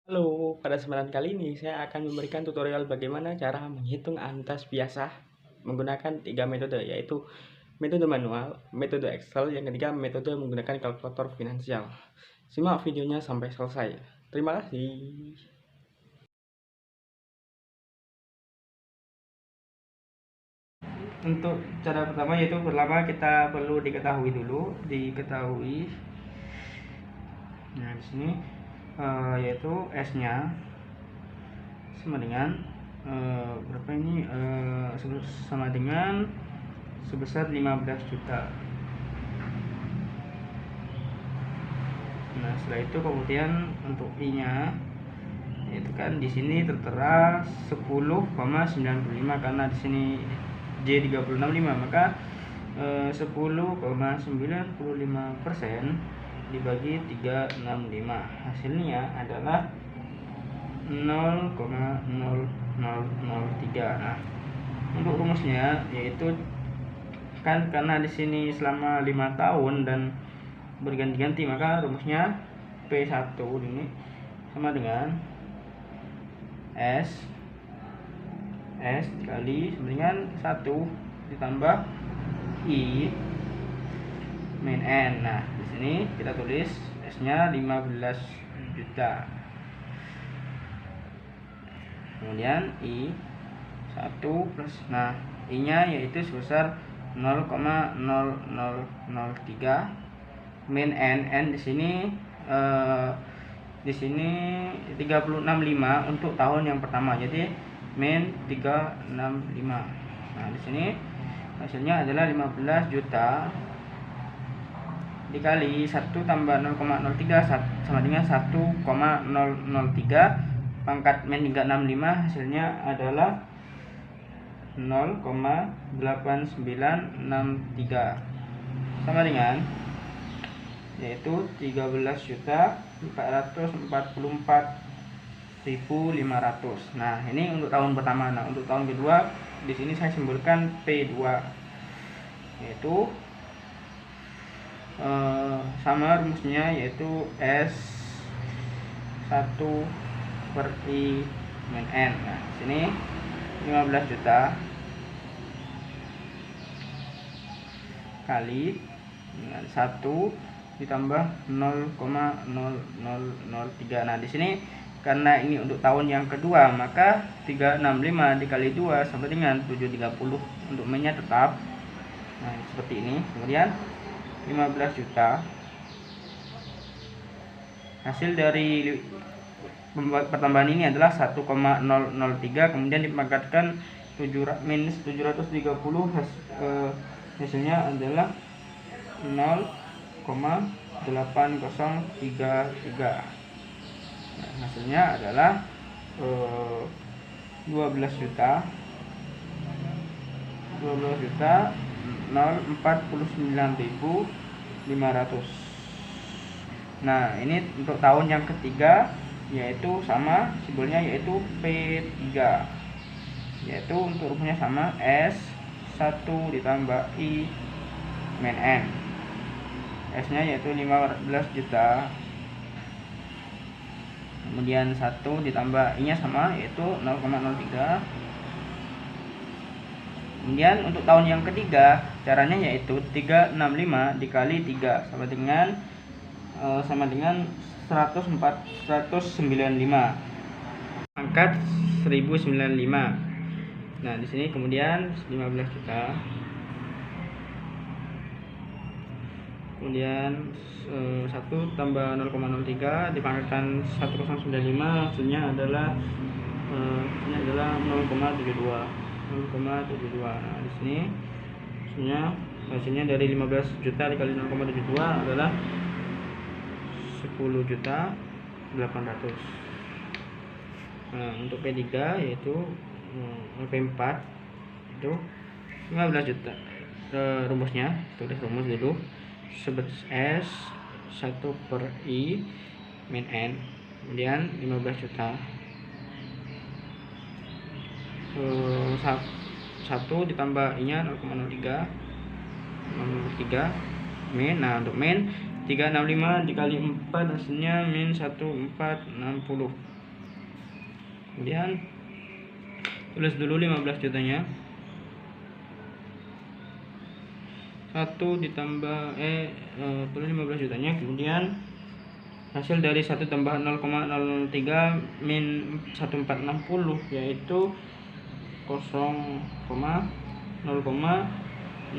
Halo, pada kesempatan kali ini saya akan memberikan tutorial bagaimana cara menghitung antas biasa menggunakan 3 metode, yaitu metode manual, metode Excel, yang ketiga metode menggunakan kalkulator finansial. Simak videonya sampai selesai. Terima kasih. Untuk cara pertama yaitu kita perlu diketahui nah di sini yaitu S-nya sama dengan berapa ini, sama dengan sebesar 15 juta. Nah, setelah itu kemudian untuk I-nya itu kan di sini tertera 10,95 karena di sini J365, maka 10,95% dibagi 365 hasilnya adalah 0,0003. Nah, untuk rumusnya yaitu kan karena di sini selama 5 tahun dan berganti-ganti, maka rumusnya P1 ini sama dengan S dikali dengan 1 ditambah I min N. Nah, di sini kita tulis S-nya 15 juta. Kemudian I 1 plus, nah I-nya yaitu sebesar 0,0003 min N di sini 365 untuk tahun yang pertama, jadi min 365. Nah, di sini hasilnya adalah 15 juta dikali 1 tambah 0,03 sama dengan 1,003 pangkat min 365, hasilnya adalah 0,8963 sama dengan yaitu 13.444.500. Nah, ini untuk tahun pertama. Nah, untuk tahun kedua di sini saya simbolkan P2, yaitu sama rumusnya yaitu S1 per I min N. Nah, di sini 15 juta kali 1 ditambah 0,0003. Nah, di sini karena ini untuk tahun yang kedua, maka 365 dikali 2 sama dengan 730 untuk min-nya tetap. Nah, seperti ini. Kemudian 15 juta hasil dari pertambahan ini adalah 1,003, kemudian dipangkatkan minus 730, hasilnya adalah 0,8033. Nah, hasilnya adalah 12 juta 049.500. Nah, ini untuk tahun yang ketiga, yaitu sama simbolnya yaitu P3, yaitu untuk rumusnya sama S1 ditambah I min N. S-nya yaitu 15 juta, kemudian 1 ditambah I-nya sama yaitu 0,03. Kemudian untuk tahun yang ketiga caranya yaitu 365 dikali 3 sama dengan 195 angkat 1095. Nah, di sini kemudian 15 juta, kemudian 1 tambah 0,03 dipangkatkan 1095, hasilnya adalah 0,72. Nah, di sini hasilnya dari 15 juta dikali 0,72 adalah 10.800.000. Nah, untuk P3 yaitu P4 itu 15 juta. Rumusnya tulis rumus dulu. S 1 per I min N, kemudian 15 juta 1 ditambah I nya 0,03 min. Nah, untuk min 365 dikali 4 hasilnya min 1460. Kemudian tulis dulu 15 jutanya. 1 ditambah tulis 15 jutanya. Kemudian hasil dari 1 tambah 0,003 min 1460 yaitu 0,6454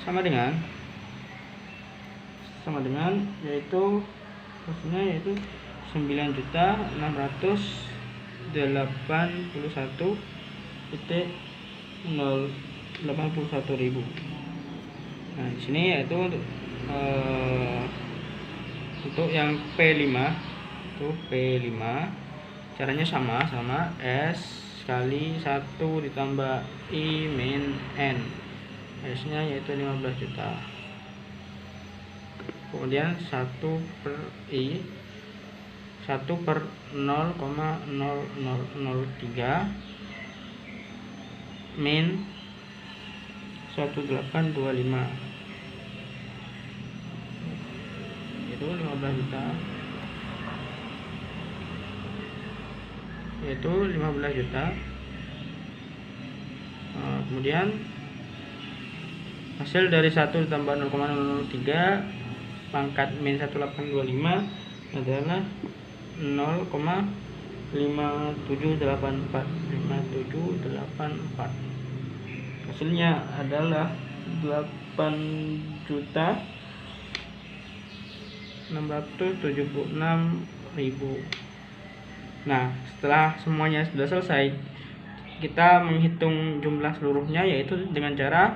sama dengan yaitu hasilnya yaitu 9.681.081.081.000. Nah, di sini yaitu untuk yang P5 itu P5 caranya sama S kali 1 ditambah I min N, S nya yaitu 15 juta. Kemudian 1 per I 1 per 0,0003 min 1825 itu 15 juta, yaitu 15 juta. Kemudian hasil dari 1 ditambah 0,003 pangkat min 1825 adalah 0,5784. Hasilnya adalah 8.676.000. Nah, setelah semuanya sudah selesai, kita menghitung jumlah seluruhnya yaitu dengan cara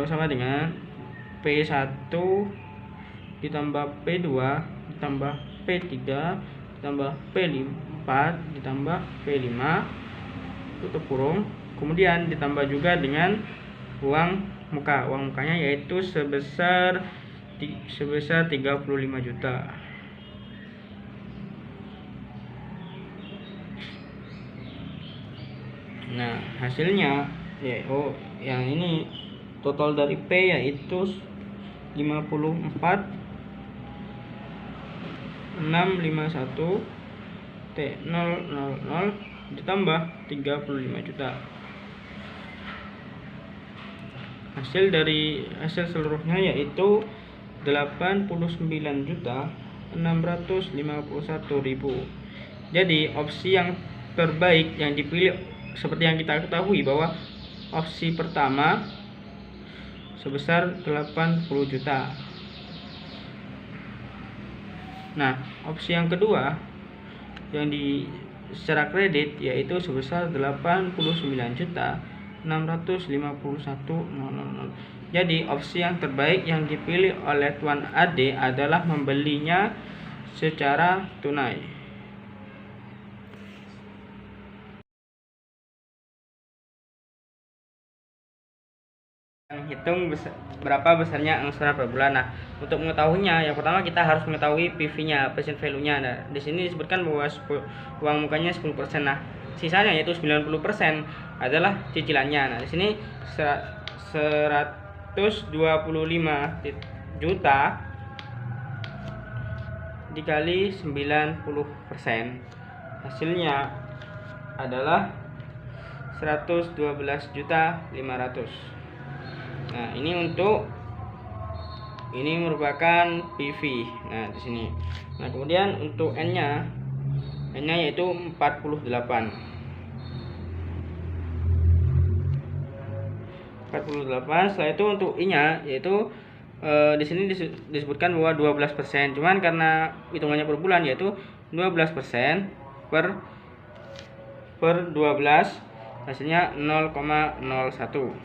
sama dengan P1 ditambah P2 ditambah P3 ditambah P4 ditambah P5 tutup kurung, kemudian ditambah juga dengan uang mukanya yaitu sebesar 35 juta. Nah, hasilnya yang ini total dari P yaitu 54.651 T000 ditambah 35 juta. Hasil seluruhnya yaitu 89.651.000. Jadi opsi yang terbaik yang dipilih seperti yang kita ketahui bahwa opsi pertama sebesar 80 juta. Nah, opsi yang kedua yang secara kredit yaitu sebesar 89.651.000. Jadi opsi yang terbaik yang dipilih oleh Tuan Ade adalah membelinya secara tunai. Hitung berapa besarnya angsuran per bulan. Nah, untuk mengetahuinya, yang pertama kita harus mengetahui PV-nya, present value-nya. Nah, di sini disebutkan bahwa uang mukanya 10%. Nah, sisanya yaitu 90% adalah cicilannya. Nah, di sini 125 juta dikali 90%. Hasilnya adalah 112.500. Nah, ini merupakan PV. Nah, di sini. Nah, kemudian untuk N-nya yaitu 48. Setelah itu untuk I-nya yaitu di sini disebutkan bahwa 12%. Cuman karena hitungannya per bulan yaitu 12% per 12 hasilnya 0,01.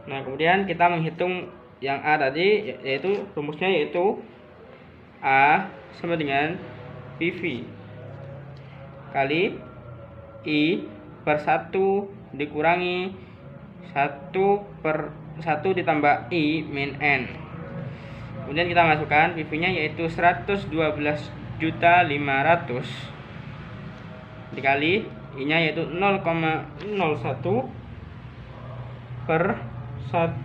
Nah, kemudian kita menghitung yang A tadi yaitu rumusnya yaitu A sama dengan PV kali I per 1 dikurangi 1 ditambah I min N. Kemudian kita masukkan PV-nya yaitu 112.500 dikali I-nya yaitu 0,01 per 1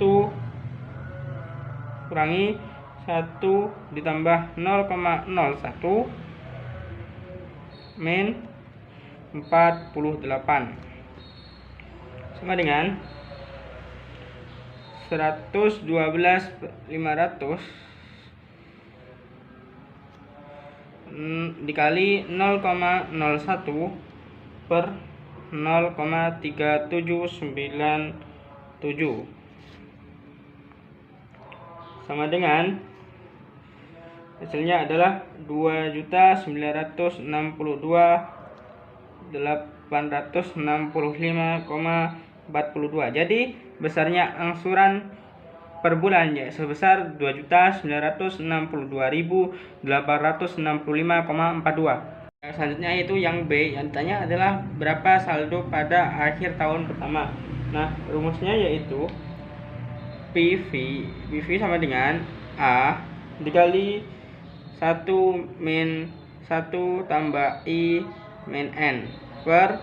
kurangi 1 ditambah 0,01 min 48 sama dengan 112.500 dikali 0,01 per 0,3797 sama dengan hasilnya adalah 2.965,42. Jadi besarnya angsuran per bulan ya sebesar 2.962.865,42. Selanjutnya yaitu yang B, yang ditanya adalah berapa saldo pada akhir tahun pertama. Nah, rumusnya yaitu PV sama dengan A dikali 1 min 1 tambah I min N per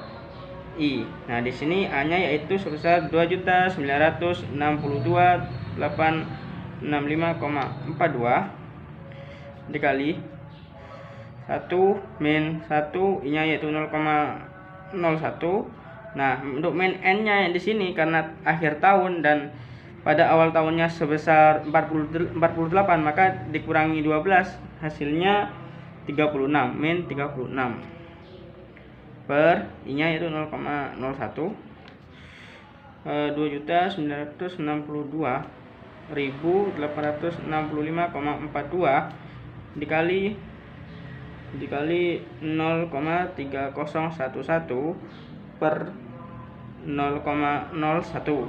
I. Nah, di sini A-nya yaitu sebesar 2.962.865,42 dikali 1 min 1 I-nya yaitu 0,01. Nah, untuk min N-nya yang di sini karena akhir tahun dan pada awal tahunnya sebesar 48, maka dikurangi 12 hasilnya 36 min 36 per I-nya yaitu 0,01. 2.962.865,42 dikali 0,3011 per 0,01.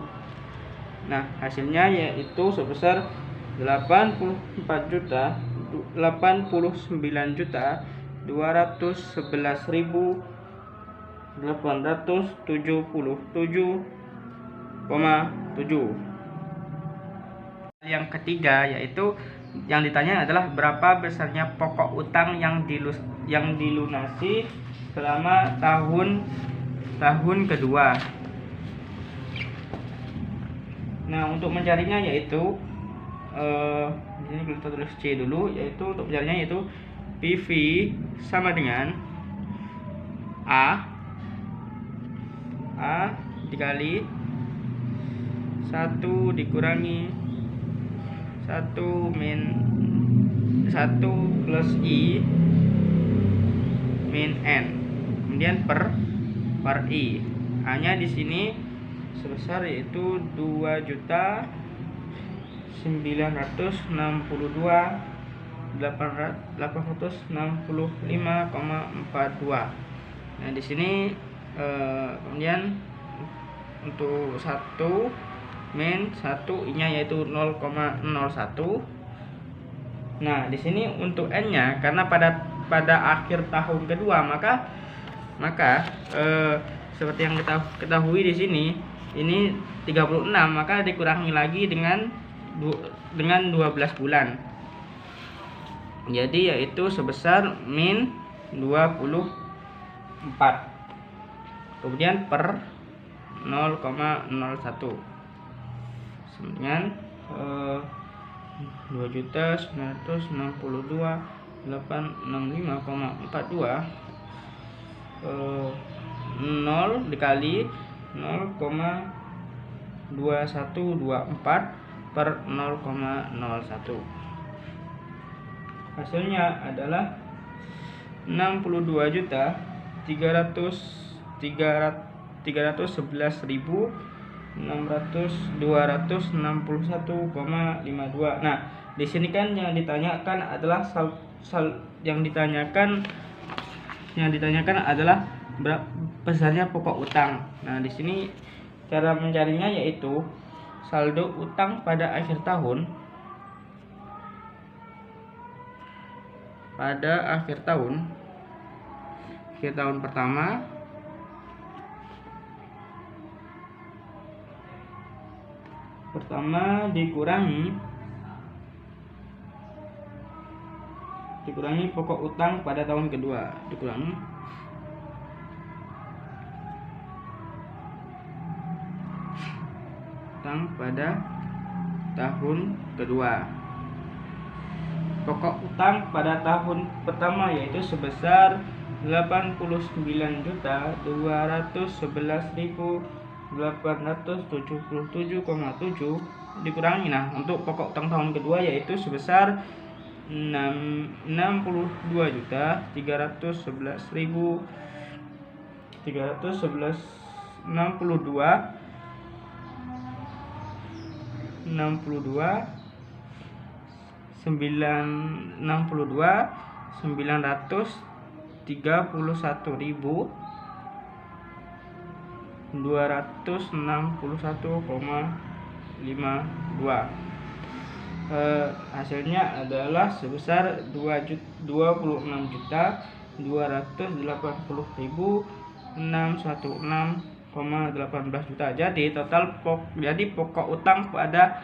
Nah, hasilnya yaitu sebesar 89.211.877,7. Yang ketiga yaitu yang ditanya adalah berapa besarnya pokok utang yang dilunasi selama tahun kedua. Nah, untuk mencarinya yaitu di sini kita tulis C dulu, yaitu untuk mencarinya yaitu PV sama dengan A dikali 1 dikurangi 1 min 1 plus I min N kemudian per I. A-nya di sini sebesar yaitu 2.962.865,42. Nah, di sini kemudian untuk 1 min 1 I-nya yaitu 0,01. Nah, di sini untuk N-nya karena pada akhir tahun kedua maka seperti yang kita ketahui di sini ini 36, maka dikurangi lagi dengan 12 bulan. Jadi yaitu sebesar min 24. Kemudian per 0,01 sama dengan 2.962.865,42 0 dikali 0,2124 per 0,01. Hasilnya adalah 62.311.261,52. Nah, di sini kan yang ditanyakan adalah yang ditanyakan adalah besarnya pokok utang. Nah, di sini cara mencarinya yaitu saldo utang pada akhir tahun. Akhir tahun pertama dikurangi pokok utang pada tahun kedua, dikurangi utang pada tahun kedua. pokok utang pada tahun pertama yaitu sebesar 89.211.877,7 dikurangi. Nah, untuk pokok utang tahun kedua yaitu sebesar 961.961.262. Hasilnya adalah sebesar 26.280.616,18 juta. Jadi pokok utang pada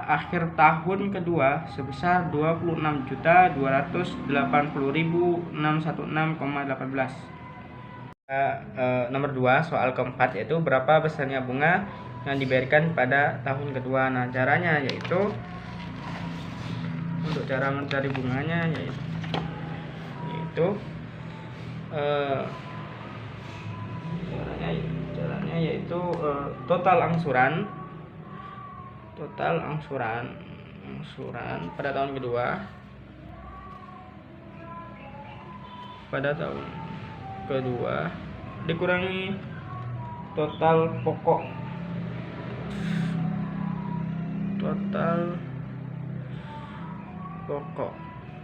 akhir tahun kedua sebesar 26.280.616,18. Nomor 2, soal keempat, yaitu berapa besarnya bunga yang dibayarkan pada tahun kedua. Nah, caranya yaitu untuk cara mencari bunganya yaitu caranya yaitu total angsuran pada tahun kedua dikurangi total pokok.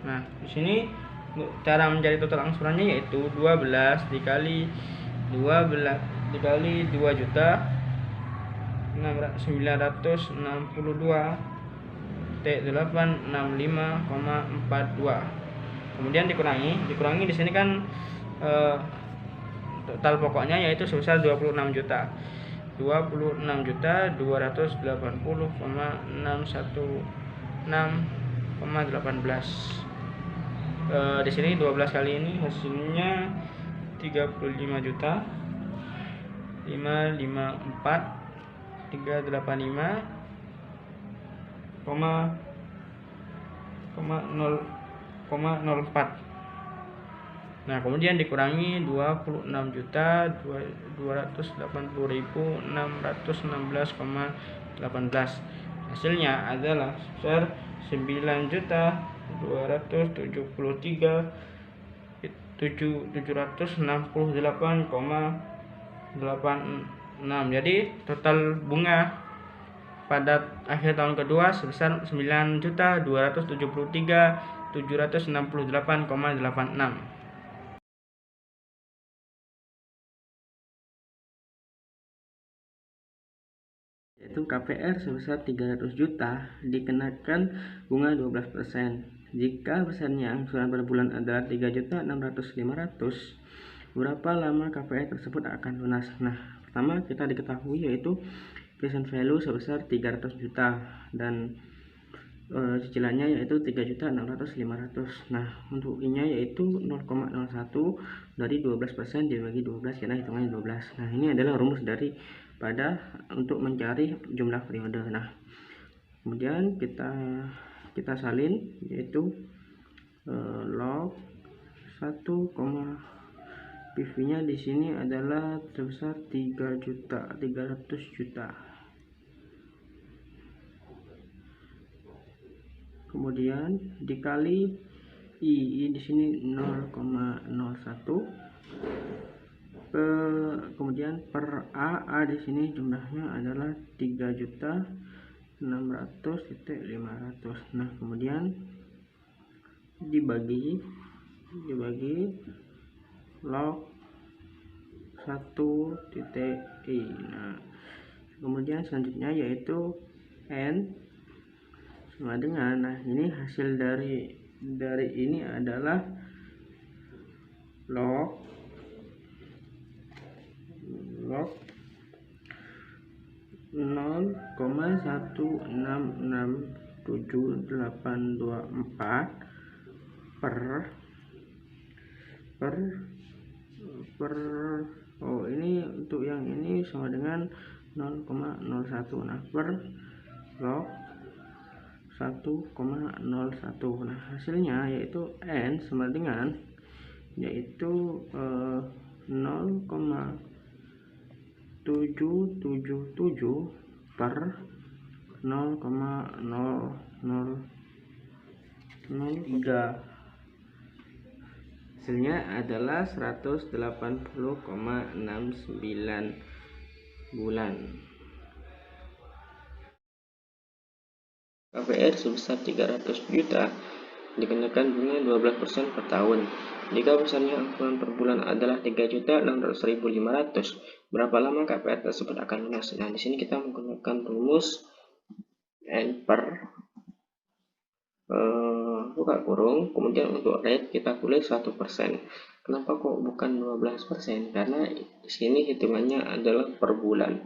Nah, di sini cara mencari total angsurannya yaitu 12 dikali 2 juta 962.865,42. Kemudian dikurangi di sini kan total pokoknya yaitu sebesar 26.280,616,18. Di sini 12 kali ini hasilnya 35.554,04. Nah, kemudian dikurangi 26.280.616,18. Hasilnya adalah sebesar 9.768,86. Jadi total bunga pada akhir tahun kedua sebesar 9.273.768,86. Yaitu KPR sebesar 300 juta dikenakan bunga 12%. Jika besarnya angsuran per bulan adalah 3.600.500, berapa lama KPR tersebut akan lunas? Nah, pertama kita diketahui yaitu present value sebesar 300 juta dan cicilannya yaitu 3.600.500. Nah, untuk I-nya yaitu 0,01 dari 12% dibagi 12 karena hitungannya 12. Nah, ini adalah rumus pada untuk mencari jumlah periode. Nah, kemudian kita salin yaitu log 1, PV-nya di sini adalah sebesar 300 juta. Kemudian dikali I di sini 0,01. Kemudian per A di sini jumlahnya adalah 3.600.500. Nah, kemudian dibagi log 1.I. Nah, kemudian selanjutnya yaitu N sama dengan, nah ini hasil dari ini adalah log 0,166784 per ini untuk yang ini sama dengan 0,01. Nah, per log 1,01. Nah, hasilnya yaitu N sama dengan yaitu 0,777 per 0,0003. Hasilnya adalah 180,69 bulan. KPR sebesar 300 juta dikenakan bunga 12% per tahun. Jika besarnya angsuran per bulan adalah 3.600.500, berapa lama KPR tersebut akan lunas? Nah, di sini kita menggunakan rumus N per buka kurung, kemudian untuk rate kita tulis 1%. Kenapa kok bukan 12%? Karena di sini hitungannya adalah per bulan.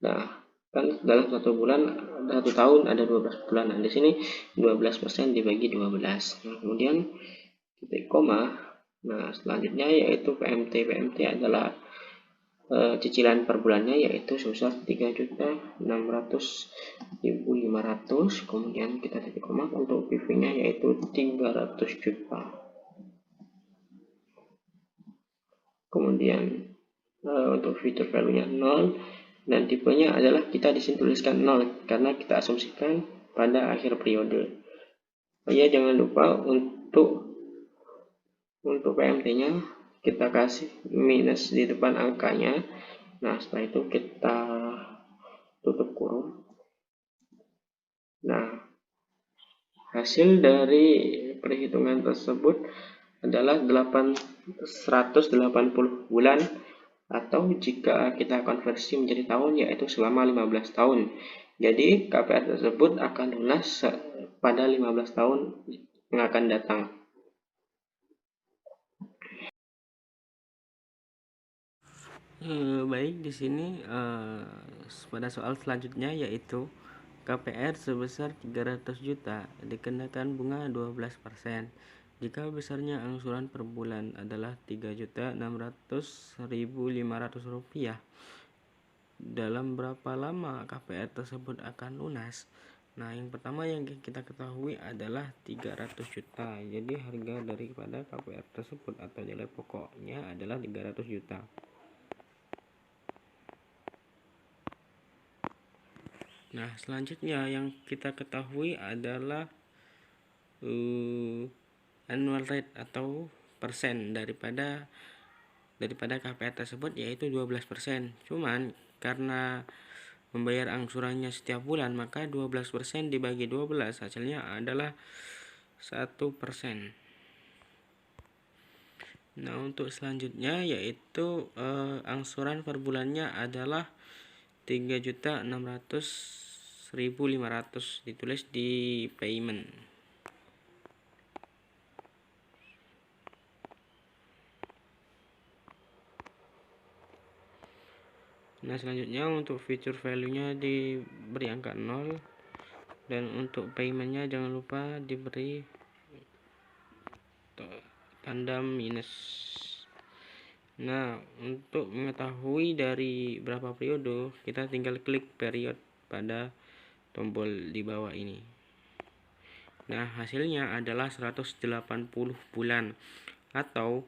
Nah, kan dalam satu tahun ada 12 bulan. Nah, di sini 12% dibagi 12. Nah, kemudian titik koma. Nah, selanjutnya yaitu PMT. PMT adalah cicilan per bulannya yaitu sebesar 3.600.500. Kemudian kita titik koma untuk PV-nya yaitu 300 juta. Kemudian untuk future value-nya 0 dan tipenya adalah kita di sini tuliskan 0 karena kita asumsikan pada akhir periode. Ya, jangan lupa untuk PMT-nya kita kasih minus di depan angkanya. Nah, setelah itu kita tutup kurung. Nah, hasil dari perhitungan tersebut adalah 180 bulan, atau jika kita konversi menjadi tahun yaitu selama 15 tahun. Jadi KPR tersebut akan lunas pada 15 tahun yang akan datang. Baik, di sini pada soal selanjutnya yaitu KPR sebesar 300 juta dikenakan bunga 12%. Jika besarnya angsuran per bulan adalah 3.600.500 rupiah, dalam berapa lama KPR tersebut akan lunas? Nah, yang pertama yang kita ketahui adalah 300 juta. Jadi harga daripada KPR tersebut atau nilai pokoknya adalah 300 juta. Nah, selanjutnya yang kita ketahui adalah annual rate atau persen daripada KPR tersebut yaitu 12%. Cuman karena membayar angsurannya setiap bulan, maka 12% dibagi 12 hasilnya adalah 1%. Nah, untuk selanjutnya yaitu angsuran per bulannya adalah 3.600.500 ditulis di payment. Nah, selanjutnya untuk future value-nya diberi angka 0 dan untuk payment-nya jangan lupa diberi tanda minus. Nah, untuk mengetahui dari berapa periode, kita tinggal klik period pada tombol di bawah ini. Nah, hasilnya adalah 180 bulan atau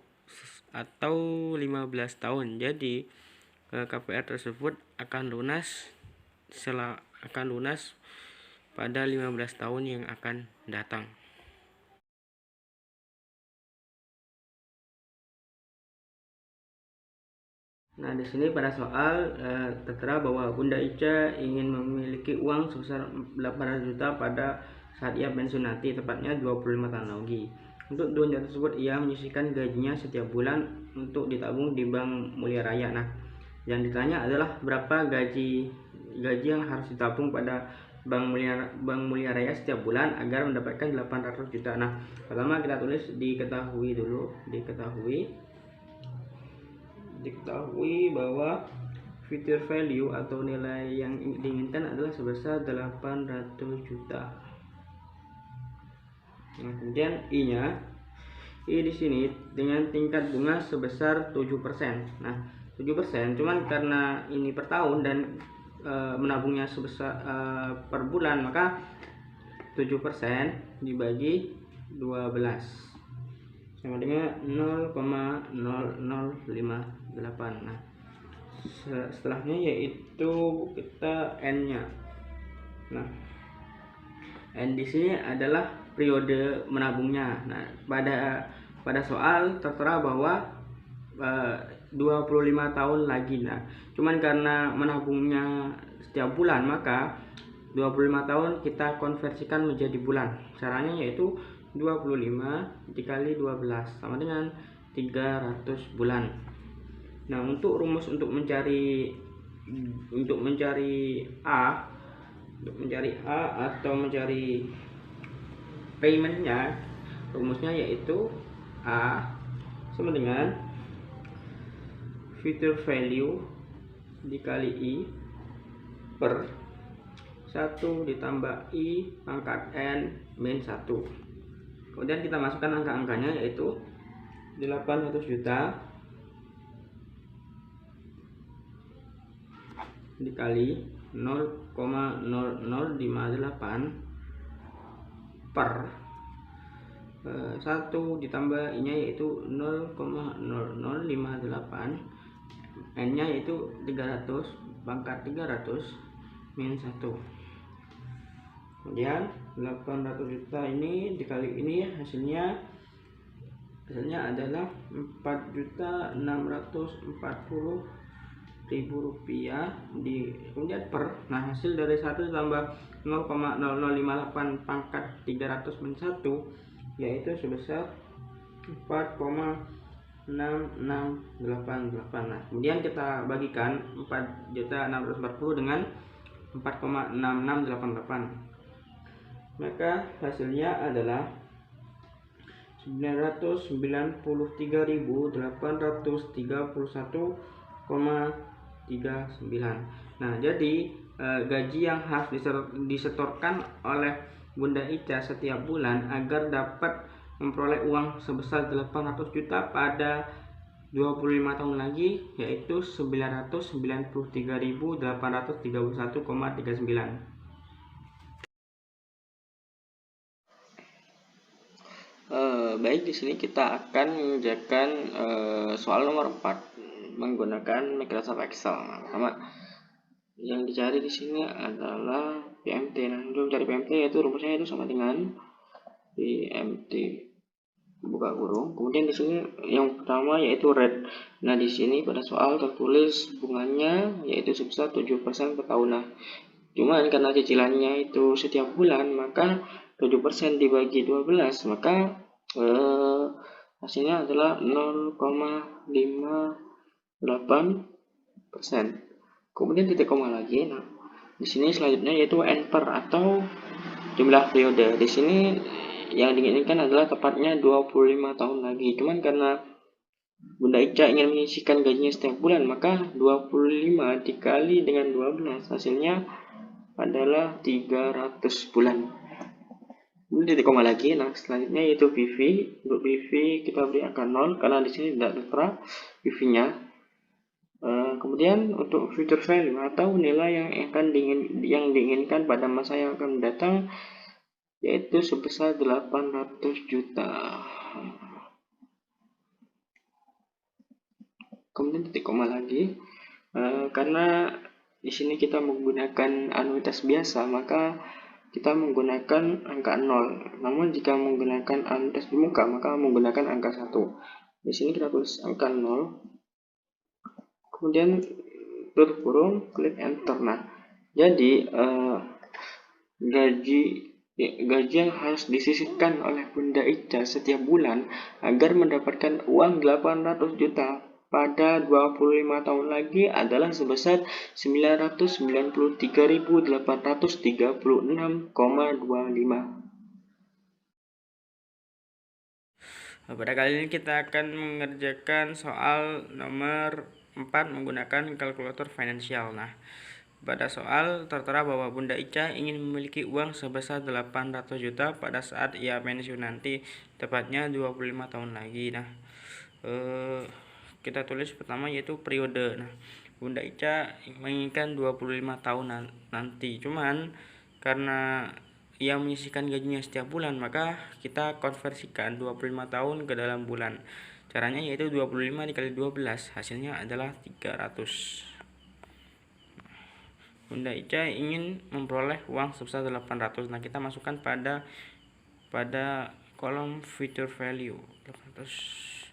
15 tahun. Jadi KPR tersebut akan lunas pada 15 tahun yang akan datang. Nah, di sini pada soal tertera bahwa Bunda Ica ingin memiliki uang sebesar 800 juta pada saat ia pensiun nanti, tepatnya 25 tahun lagi. Untuk dunia tersebut, ia menyisihkan gajinya setiap bulan untuk ditabung di Bank Mulia Raya. Nah, yang ditanya adalah berapa gaji yang harus ditabung pada Bank Mulia Raya setiap bulan agar mendapatkan 800 juta. Nah, pertama kita tulis diketahui dulu, diketahui bahwa future value atau nilai yang diinginkan adalah sebesar 800 juta. Nah, kemudian I-nya, I di sini dengan tingkat bunga sebesar 7%. Nah, 7%, cuman karena ini per tahun dan menabungnya sebesar per bulan, maka 7% dibagi 12 sama dengan 0,0058. Nah, setelahnya yaitu kita n-nya. Nah, n di sini adalah periode menabungnya. Nah, pada soal tertera bahwa 25 tahun lagi. Nah, cuman karena menabungnya setiap bulan, maka 25 tahun kita konversikan menjadi bulan. Caranya yaitu 25 dikali 12 sama dengan 300 bulan. Nah, untuk rumus untuk mencari A atau mencari paymentnya, rumusnya yaitu A sama dengan future value dikali I per 1 ditambah I pangkat N min 1. Kemudian kita masukkan angka-angkanya yaitu 800 juta dikali 0,0058 per 1 ditambah I nya yaitu 0,0058, N nya yaitu 300 pangkat 300 min 1. Kemudian 800 juta ini dikali ini hasilnya adalah 4.640.000 rupiah kemudian per. Nah, hasil dari 1 tambah 0,0058 pangkat 300 min 1 yaitu sebesar 4,6688. Nah, kemudian kita bagikan 4.640 dengan 4,6688, maka hasilnya adalah 993.831,39. Nah, jadi gaji yang harus disetorkan oleh Bunda Ica setiap bulan agar dapat memperoleh uang sebesar 800 juta pada 25 tahun lagi yaitu 993.831,39. Baik, di sini kita akan mengerjakan soal nomor 4 menggunakan Microsoft Excel. Nah, pertama yang dicari di sini adalah PMT. Nah, untuk mencari PMT yaitu rumusnya itu sama dengan PMT buka kurung. Kemudian di sini yang pertama yaitu rate. Nah, di sini pada soal tertulis bunganya yaitu sebesar 7% per tahun. Nah, cuman karena cicilannya itu setiap bulan, maka 7% dibagi 12, maka hasilnya adalah 0,58%. Kemudian titik koma lagi. Nah, di sini selanjutnya yaitu n per atau jumlah periode. Di sini yang diinginkan adalah tepatnya 25 tahun lagi. Cuman karena Bunda Ica ingin menyisihkan gajinya setiap bulan, maka 25 dikali dengan 12 hasilnya adalah 300 bulan. Kemudian titik koma lagi. Nah, selanjutnya yaitu PV. Untuk PV kita beri angka 0 karena di sini tidak tertera PV-nya. Kemudian untuk future value atau nilai yang diinginkan pada masa yang akan datang yaitu sebesar 800 juta. Kemudian titik koma lagi. Karena di sini kita menggunakan anuitas biasa, maka kita menggunakan angka 0. Namun jika menggunakan anuitas di muka, maka menggunakan angka 1. Di sini kita tulis angka 0. Kemudian tutup kurung, klik enter. Nah, jadi gaji yang harus disisihkan oleh Bunda Ica setiap bulan agar mendapatkan uang 800 juta pada 25 tahun lagi adalah sebesar 993.836,25. Pada kali ini kita akan mengerjakan soal nomor 4 menggunakan kalkulator finansial. Nah, pada soal tertera bahwa Bunda Ica ingin memiliki uang sebesar 800 juta pada saat ia pensiun nanti, tepatnya 25 tahun lagi. Nah, kita tulis pertama yaitu periode. Nah, Bunda Ica menginginkan 25 tahun nanti. Cuman karena ia menyisihkan gajinya setiap bulan, maka kita konversikan 25 tahun ke dalam bulan. Caranya yaitu 25 dikali 12, hasilnya adalah 300. Bunda Ica ingin memperoleh uang sebesar 800. Nah, kita masukkan pada kolom future value 800.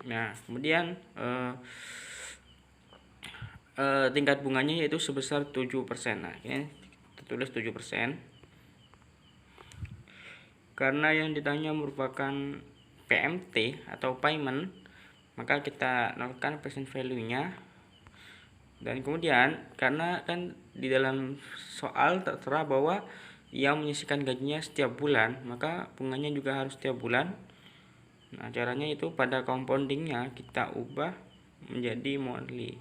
Nah, kemudian tingkat bunganya yaitu sebesar 7%. Nah, ini tertulis 7%. Karena yang ditanya merupakan PMT atau payment, maka kita nolkan present value-nya. Dan kemudian karena kan di dalam soal tertera bahwa ia menyisihkan gajinya setiap bulan, maka bunganya juga harus setiap bulan. Nah, caranya itu pada compoundingnya kita ubah menjadi monthly.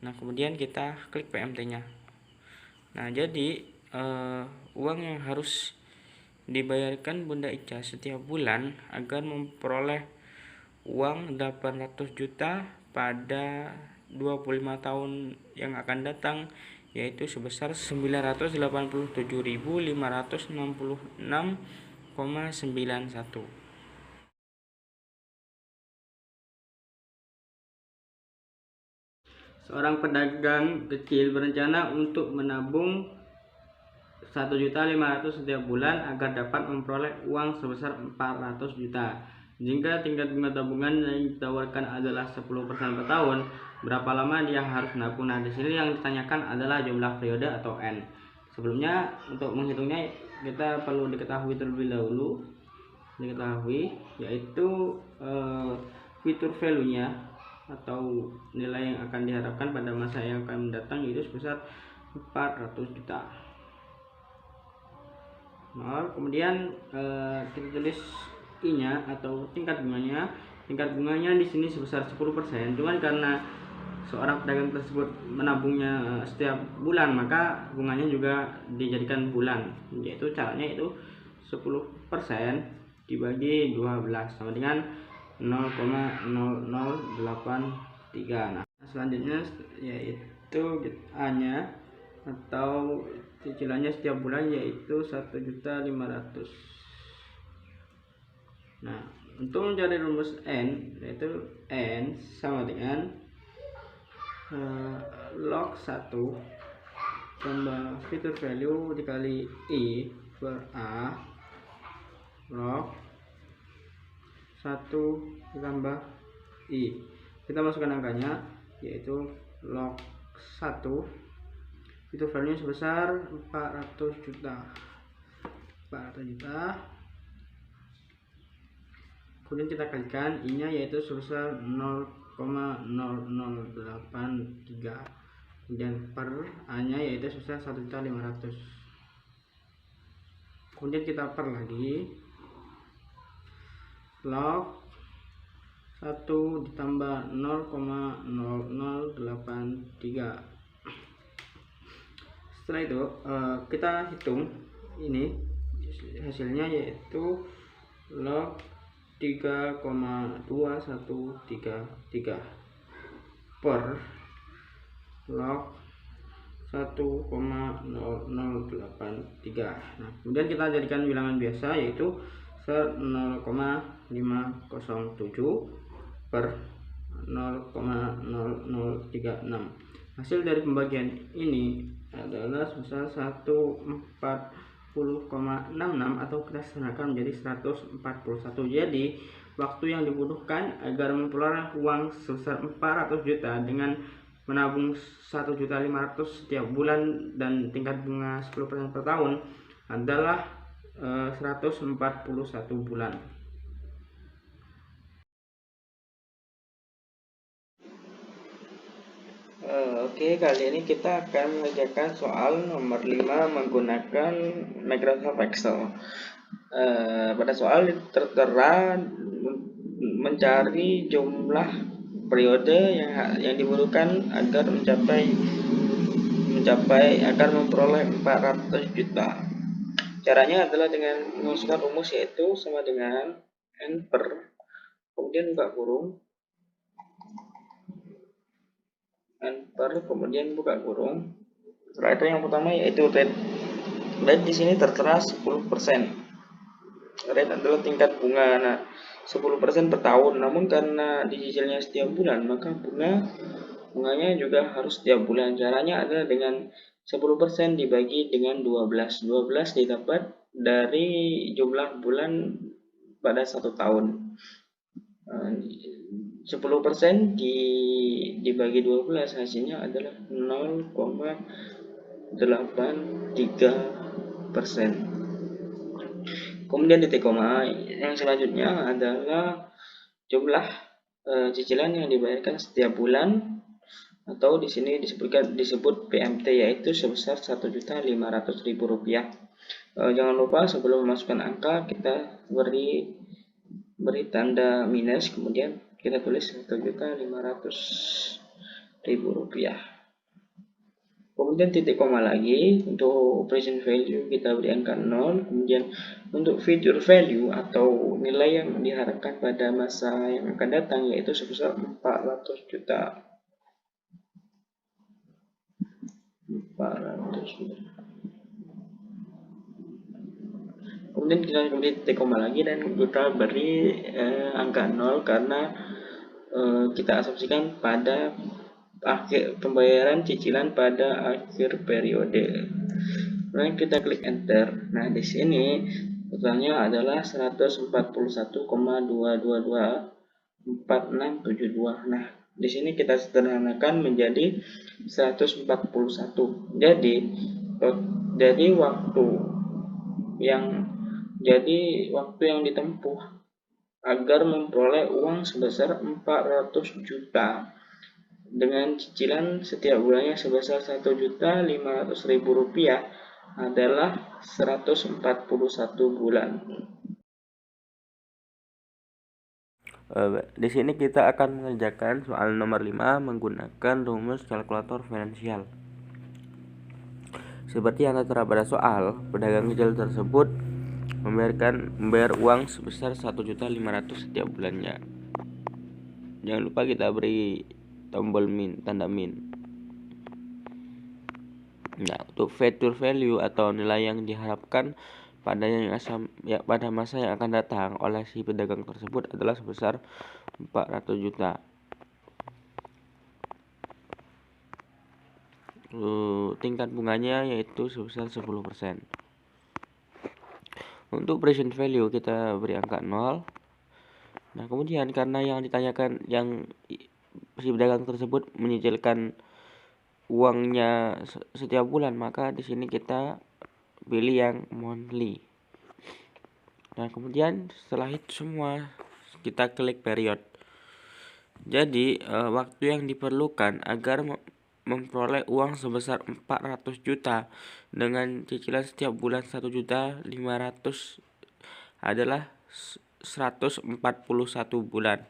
Nah, kemudian kita klik PMT-nya. Nah, jadi uang yang harus dibayarkan Bunda Ica setiap bulan agar memperoleh uang 800 juta pada 25 tahun yang akan datang, yaitu sebesar 987.566,91. Seorang pedagang kecil berencana untuk menabung 1.500.000 setiap bulan agar dapat memperoleh uang sebesar 400 juta. Jika tingkat bunga tabungan yang ditawarkan adalah 10% per tahun, berapa lama dia harus menabung? Nah, di sini yang ditanyakan adalah jumlah periode atau N. Sebelumnya, untuk menghitungnya kita perlu diketahui terlebih dahulu, yaitu future value-nya atau nilai yang akan diharapkan pada masa yang akan mendatang itu sebesar 400 juta. Nah, kemudian kita tulis I-nya atau tingkat bunganya. Tingkat bunganya di sini sebesar 10%. Cuman karena seorang pedagang tersebut menabungnya setiap bulan, maka bunganya juga dijadikan bulan. Yaitu caranya itu 10% dibagi 12 sama dengan 0,0083. Nah, selanjutnya yaitu A-nya atau cicilannya setiap bulan yaitu 1.500.000. Nah, untuk mencari rumus N, yaitu N sama dengan log 1 tambah future value dikali I per A log 1 ditambah I. Kita masukkan angkanya yaitu log 1, itu value sebesar 400 juta. Kemudian kita kalikan I-nya yaitu sebesar 0,0083. Kemudian per A-nya yaitu sebesar 1.500.000. Kemudian kita per lagi log 1 ditambah 0,0083. Setelah itu kita hitung ini hasilnya yaitu log 3,2133 per log 1,0083. Nah, kemudian kita jadikan bilangan biasa yaitu 0,507 per 0,0036. Hasil dari pembagian ini adalah sebesar 140,66 atau kita sederhanakan menjadi 141. Jadi waktu yang dibutuhkan agar memperoleh uang sebesar 400 juta dengan menabung 1.500.000 setiap bulan dan tingkat bunga 10% per tahun adalah 141 bulan. Oke, kali ini kita akan mengerjakan soal nomor 5 menggunakan Microsoft Excel. Pada soal tertera mencari jumlah periode yang dibutuhkan agar agar memperoleh 400 juta. Caranya adalah dengan memasukkan rumus yaitu sama dengan N per, kemudian buka kurung, enter, kemudian buka kurung. Setelah itu yang pertama yaitu rate. Rate di sini tertera 10%. Rate adalah tingkat bunga. Nah, 10% per tahun. Namun karena dicicilnya setiap bulan, maka bunganya juga harus setiap bulan. Caranya adalah dengan 10% dibagi dengan 12. 12 didapat dari jumlah bulan pada satu tahun. 10% dibagi 12 hasilnya adalah 0,83%. Kemudian titik koma yang selanjutnya adalah jumlah cicilan yang dibayarkan setiap bulan, atau di sini disebut PMT, yaitu sebesar Rp1.500.000. Jangan lupa sebelum memasukkan angka kita beri tanda minus, kemudian kita tulis Rp1.500.000. Kemudian titik koma lagi. Untuk present value kita beri angka 0. Kemudian untuk future value atau nilai yang diharapkan pada masa yang akan datang yaitu sebesar 400 juta. 400 juta. Kemudian kita beri titik koma lagi dan kita beri angka 0 karena kita asumsikan pada akhir pembayaran cicilan pada akhir periode. Kemudian kita klik enter. Nah, di sini totalnya adalah 141,2224672. Nah, di sini kita sederhanakan menjadi 141. Jadi waktu yang ditempuh agar memperoleh uang sebesar 400 juta dengan cicilan setiap bulannya sebesar Rp1.500.000 adalah 141 bulan. Di sini kita akan mengerjakan soal nomor 5 menggunakan rumus kalkulator finansial. Seperti yang tertera pada soal, pedagang kecil tersebut membayar uang sebesar 1.500.000 setiap bulannya. Jangan lupa kita beri tombol tanda min. Nah, untuk future value atau nilai yang diharapkan pada masa yang akan datang oleh si pedagang tersebut adalah sebesar 400 juta. Tingkat bunganya yaitu sebesar 10%. Untuk present value kita beri angka 0. Nah, kemudian karena yang ditanyakan si pedagang tersebut menyicilkan uangnya setiap bulan, maka di sini kita pilih yang monthly. Nah, kemudian setelah itu semua kita klik period. Jadi waktu yang diperlukan agar memperoleh uang sebesar 400 juta dengan cicilan setiap bulan 1.500.000 adalah 141 bulan.